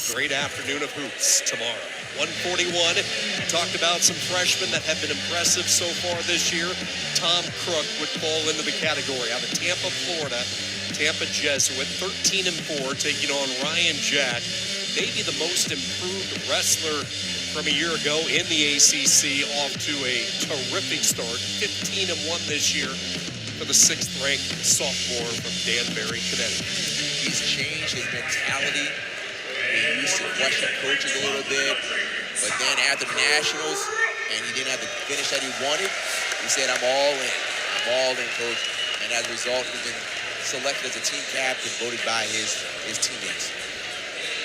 a great afternoon of hoops tomorrow. 141. Talked about some freshmen that have been impressive so far this year. Tom Crook would fall into the category out of Tampa, Florida. Tampa Jesuit, 13-4, taking on Ryan Jack, maybe the most improved wrestler from a year ago in the ACC, off to a terrific start. 15-1 this year for the 6th-ranked sophomore from Danbury, Connecticut. He's changed his mentality. He used to question coaches a little bit, but then after the Nationals, and he didn't have the finish that he wanted, he said, I'm all in. I'm all in, coach. And as a result, he's been selected as a team captain, voted by his teammates.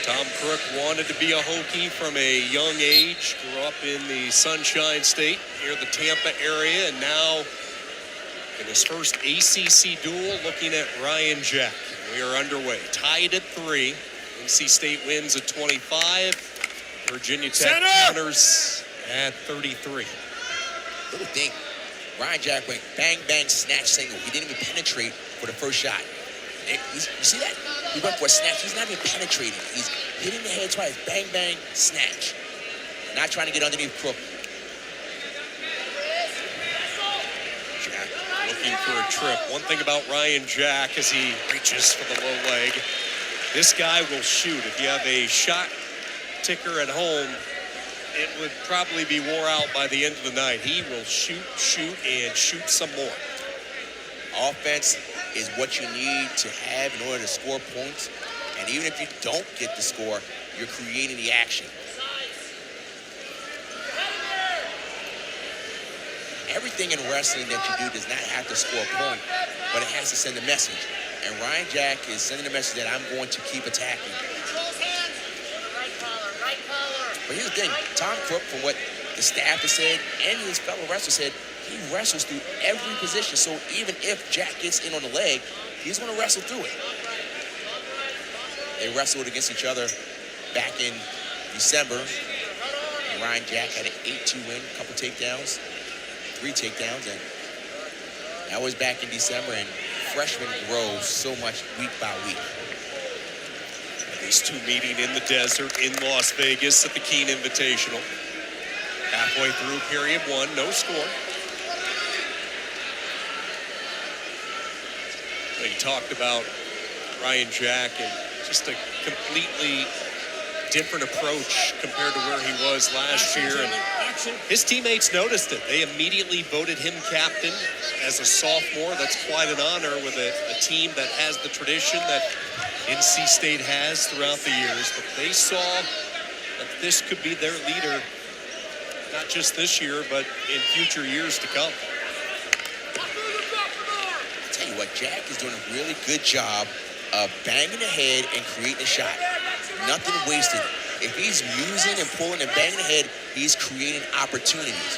Tom Crook wanted to be a Hokie from a young age, grew up in the Sunshine State near the Tampa area, and now in his first ACC duel, looking at Ryan Jack. We are underway, tied at 3. NC State wins at 25. Virginia Tech counters at 33. Little thing, Ryan Jack went bang, bang, snatch single. He didn't even penetrate for the first shot. You see that? He went for a snatch. He's not even penetrating. He's hitting the head twice. Bang, bang, snatch. Not trying to get underneath Crook. Jack looking for a trip. One thing about Ryan Jack is he reaches for the low leg. This guy will shoot. If you have a shot ticker at home, it would probably be wore out by the end of the night. He will shoot, and shoot some more. Offense is what you need to have in order to score points. And even if you don't get the score, you're creating the action. Everything in wrestling that you do does not have to score a point, but it has to send a message. And Ryan Jack is sending a message that I'm going to keep attacking. But here's the thing, Tom Crook, from what the staff has said and his fellow wrestlers said, he wrestles through every position. So even if Jack gets in on the leg, he's going to wrestle through it. They wrestled against each other back in December. And Ryan Jack had an 8-2 win, a couple takedowns, 3 takedowns, and that was back in December. And freshmen grow so much week by week. These two meeting in the desert in Las Vegas at the Keene Invitational. Halfway through period 1, no score. He talked about Ryan Jack and just a completely different approach compared to where he was last year. And his teammates noticed it. They immediately voted him captain as a sophomore. That's quite an honor with a team that has the tradition that NC State has throughout the years. But they saw that this could be their leader, not just this year, but in future years to come. I'll tell you what, Jack is doing a really good job of banging the head and creating a shot. Nothing wasted. If he's using and pulling and banging the head, he's creating opportunities.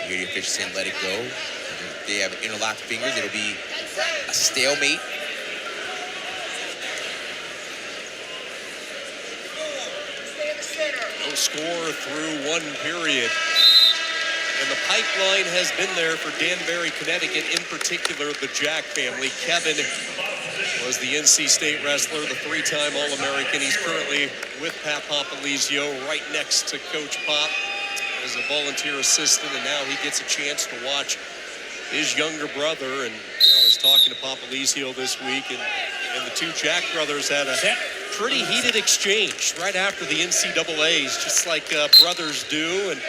You hear the official saying, let it go. If they have interlocked fingers, it'll be a stalemate. No score through 1 period. And the pipeline has been there for Danbury, Connecticut, in particular the Jack family. Kevin was the NC State wrestler, the 3-time All-American. He's currently with Pat Popolizio, right next to Coach Pop as a volunteer assistant, and now he gets a chance to watch his younger brother. And I was talking to Popolizio this week, and the two Jack brothers had a pretty heated exchange right after the NCAAs, just like brothers do. And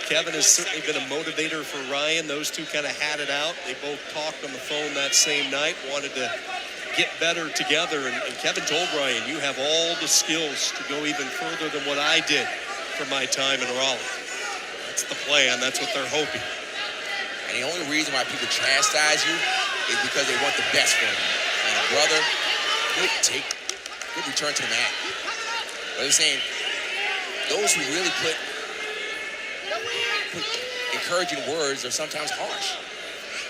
Kevin has certainly been a motivator for Ryan. Those two kind of had it out. They both talked on the phone that same night, wanted to get better together. And Kevin told Ryan, you have all the skills to go even further than what I did for my time in Raleigh. That's the plan. That's what they're hoping. And the only reason why people chastise you is because they want the best for you. And a brother, good return to the mat. But they're saying those who really put encouraging words are sometimes harsh.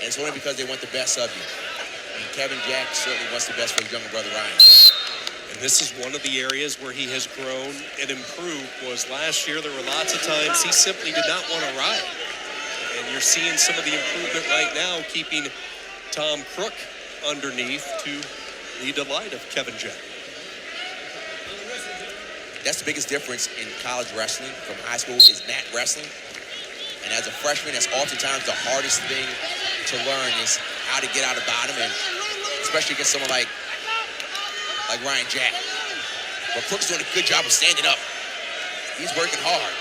And it's only because they want the best of you. And Kevin Jack certainly wants the best for his younger brother, Ryan. And this is one of the areas where he has grown and improved. Was last year there were lots of times he simply did not want to ride. And you're seeing some of the improvement right now, keeping Tom Crook underneath to the delight of Kevin Jack. That's the biggest difference in college wrestling from high school is mat wrestling. And as a freshman, that's oftentimes the hardest thing to learn is how to get out of bottom, and especially against someone like Ryan Jack. But Crook's doing a good job of standing up. He's working hard.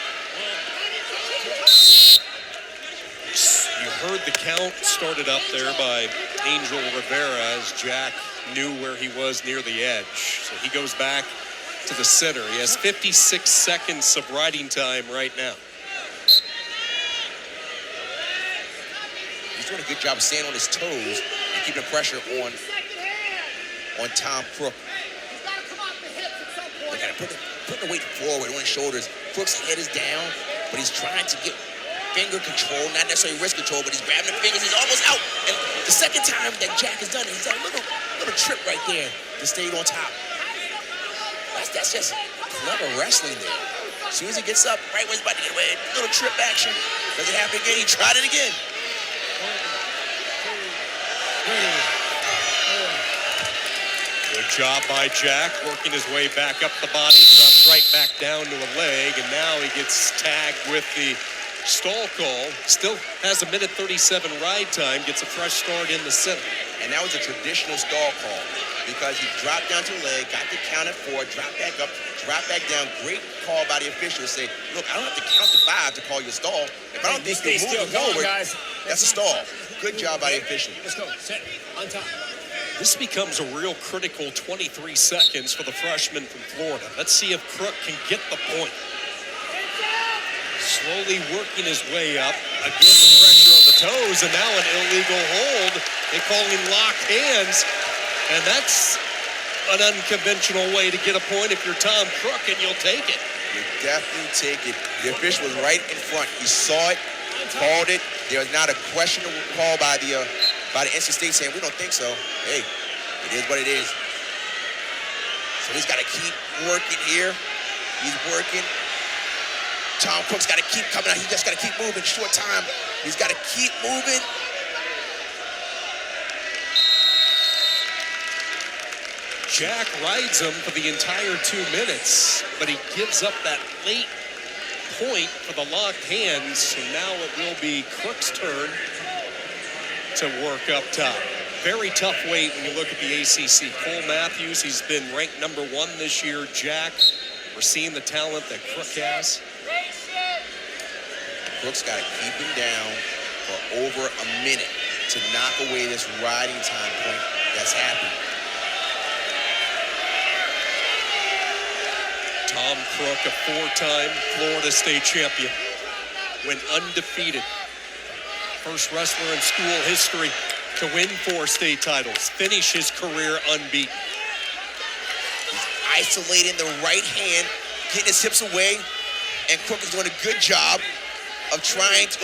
You heard the count started up there by Angel Rivera as Jack knew where he was near the edge. So he goes back to the center. He has 56 seconds of riding time right now. He's doing a good job of staying on his toes and keeping the pressure on Tom Crook. They gotta put the weight forward on his shoulders. Crook's head is down, but he's trying to get finger control, not necessarily wrist control, but he's grabbing the fingers. He's almost out. And the second time that Jack has done it, he's done a little trip right there to stay on top. That's just clever wrestling there. As soon as he gets up, right when he's about to get away, little trip action. Does it happen again? He tried it again. Good job by Jack, working his way back up the body, drops right back down to a leg, and now he gets tagged with the stall call. Still has a minute 37 ride time, gets a fresh start in the center. And that was a traditional stall call because he dropped down to a leg, got the count at 4, dropped back up, dropped back down. Great call by the official to say, look, I don't have to count to 5 to call your stall. If I don't think you're moving forward, that's a stall. Good job by the official. Let's go. Set. On top. This becomes a real critical 23 seconds for the freshman from Florida. Let's see if Crook can get the point. Slowly working his way up. Again, the pressure on the toes, and now an illegal hold. They call him locked hands, and that's an unconventional way to get a point if you're Tom Crook, and you'll take it. You definitely take it. The official was right in front. He saw it, called it. There was not a questionable call by the NC State saying, we don't think so. Hey, it is what it is. So he's got to keep working here. He's working. Tom Crook's got to keep coming out. He just got to keep moving. Short time. He's got to keep moving. Jack rides him for the entire 2 minutes, but he gives up that late point for the locked hands. So now it will be Crook's turn to work up top. Very tough weight when you look at the ACC. Cole Matthews, he's been ranked number 1 this year. Jack, we're seeing the talent that Crook has. Crook's got to keep him down for over a minute to knock away this riding time point that's happening. Tom Crook, a 4-time Florida State champion, went undefeated. First wrestler in school history to win 4 state titles, finish his career unbeaten. He's isolating the right hand, getting his hips away, and Crook is doing a good job of trying to,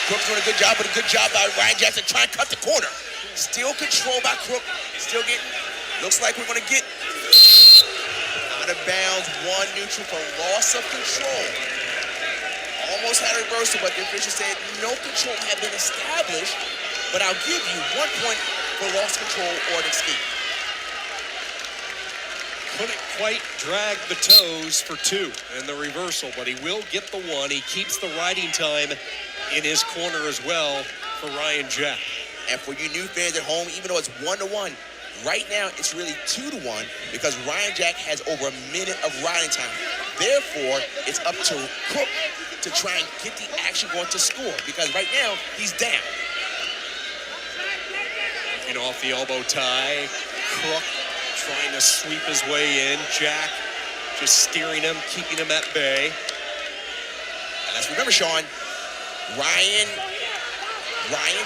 Crook's doing a good job, but a good job by Ryan Jackson trying to cut the corner. Still controlled by Crook, still getting, looks like we're gonna get out of bounds, 1 neutral for loss of control. Almost had a reversal, but the official said no control had been established, but I'll give you 1 point for loss of control or an escape. Couldn't quite drag the toes for 2 in the reversal, but he will get the 1. He keeps the riding time in his corner as well for Ryan Jack. And for you new fans at home, even though it's 1-1, right now it's really 2-1 because Ryan Jack has over a minute of riding time. Therefore, it's up to Crook to try and get the action going to score because right now he's down. Working off the elbow tie, Crook trying to sweep his way in. Jack just steering him, keeping him at bay. And let's remember, Sean, Ryan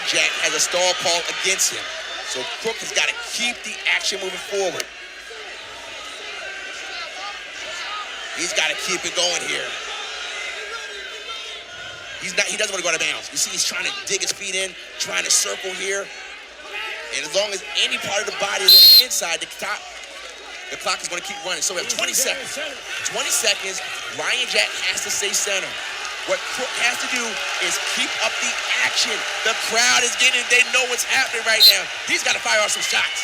Jack has a stall call against him. So Crook has got to keep the action moving forward. He's got to keep it going here. He doesn't want to go out of bounds. You see, he's trying to dig his feet in, trying to circle here. And as long as any part of the body is on the inside, the the clock is going to keep running. So we have 20 seconds. 20 seconds. Ryan Jack has to stay center. What Crook has to do is keep up the action. The crowd is getting it. They know what's happening right now. He's got to fire off some shots.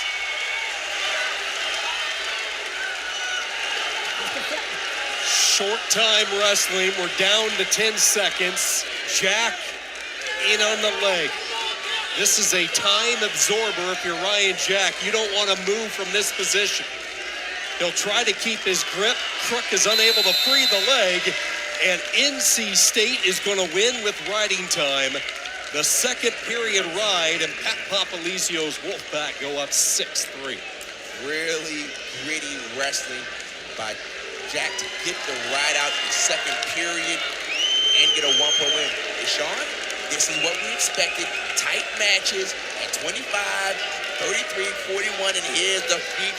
Short time wrestling. We're down to 10 seconds. Jack in on the leg. This is a time absorber if you're Ryan Jack. You don't want to move from this position. He'll try to keep his grip. Crook is unable to free the leg. And NC State is going to win with riding time. The second period ride, and Pat Papalizio's Wolfpack go up 6-3. Really gritty wrestling by Jack to get the ride out in the second period and get a 1-point win. And Sean, this is what we expected. Tight matches at 25, 33, 41, and here's the feature.